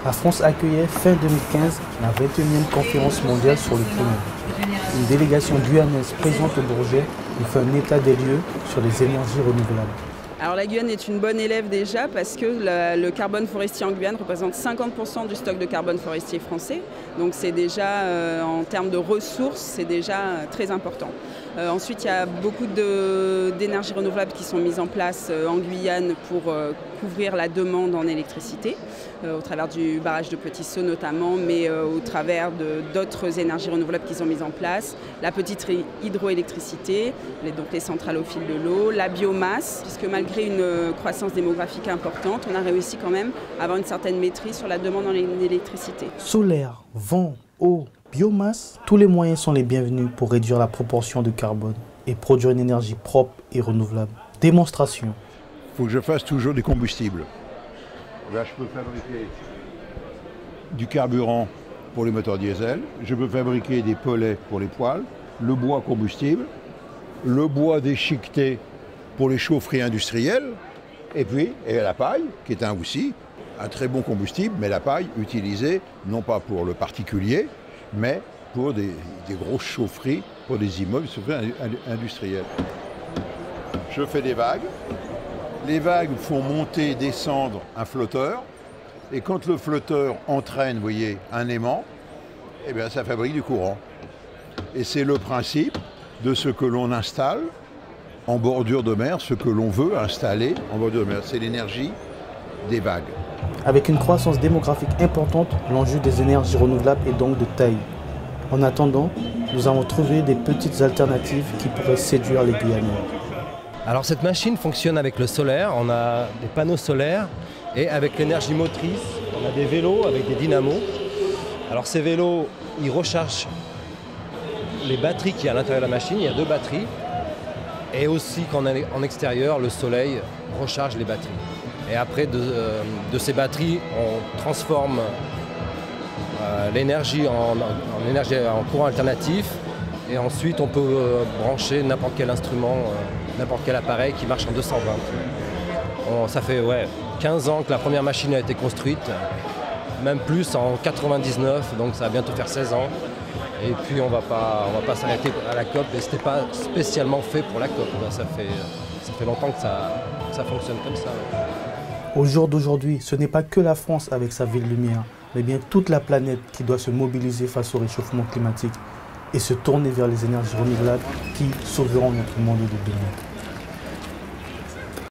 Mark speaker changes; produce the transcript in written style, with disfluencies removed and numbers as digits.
Speaker 1: La France accueillait fin 2015 la 21e conférence mondiale sur le climat. Une délégation guyanaise présente au Bourget nous fait un état des lieux sur les énergies renouvelables.
Speaker 2: Alors la Guyane est une bonne élève déjà parce que le carbone forestier en Guyane représente 50% du stock de carbone forestier français. Donc c'est déjà, en termes de ressources, c'est déjà très important. Ensuite, il y a beaucoup d'énergies renouvelables qui sont mises en place en Guyane pour couvrir la demande en électricité, au travers du barrage de Petit Saut notamment, mais au travers d'autres énergies renouvelables qui sont mises en place, la petite hydroélectricité, donc les centrales au fil de l'eau, la biomasse, puisque malgré une croissance démographique importante, on a réussi quand même à avoir une certaine maîtrise sur la demande en électricité.
Speaker 1: Solaire, vent, eau, biomasse, tous les moyens sont les bienvenus pour réduire la proportion de carbone et produire une énergie propre et renouvelable. Démonstration.
Speaker 3: Il faut que je fasse toujours des combustibles. Là, je peux fabriquer du carburant pour les moteurs diesel, je peux fabriquer des pellets pour les poêles, le bois combustible, le bois déchiqueté pour les chaufferies industrielles, et puis la paille, qui est aussi un très bon combustible, mais la paille utilisée non pas pour le particulier, mais pour des grosses chaufferies, pour des immeubles, chaufferies industrielles. Je fais des vagues. Les vagues font monter et descendre un flotteur. Et quand le flotteur entraîne, vous voyez, un aimant, eh bien, ça fabrique du courant. Et c'est le principe de ce que l'on installe en bordure de mer, ce que l'on veut installer en bordure de mer. C'est l'énergie des vagues.
Speaker 1: Avec une croissance démographique importante, l'enjeu des énergies renouvelables est donc de taille. En attendant, nous avons trouvé des petites alternatives qui pourraient séduire les Guyanais.
Speaker 4: Alors cette machine fonctionne avec le solaire, on a des panneaux solaires et avec l'énergie motrice, on a des vélos avec des dynamos. Alors ces vélos, ils rechargent les batteries qu'il y a à l'intérieur de la machine, il y a 2 batteries. Et aussi quand on est en extérieur, le soleil recharge les batteries. Et après de ces batteries, on transforme l'énergie en courant alternatif. Et ensuite, on peut brancher n'importe quel instrument, n'importe quel appareil qui marche en 220. Ça fait 15 ans que la première machine a été construite, même plus en 99, donc ça va bientôt faire 16 ans. Et puis on va pas s'arrêter à la COP, et c'était pas spécialement fait pour la COP. Ça fait longtemps que ça fonctionne comme ça.
Speaker 1: Au jour d'aujourd'hui, ce n'est pas que la France avec sa ville lumière, mais bien toute la planète qui doit se mobiliser face au réchauffement climatique et se tourner vers les énergies renouvelables qui sauveront notre monde de demain.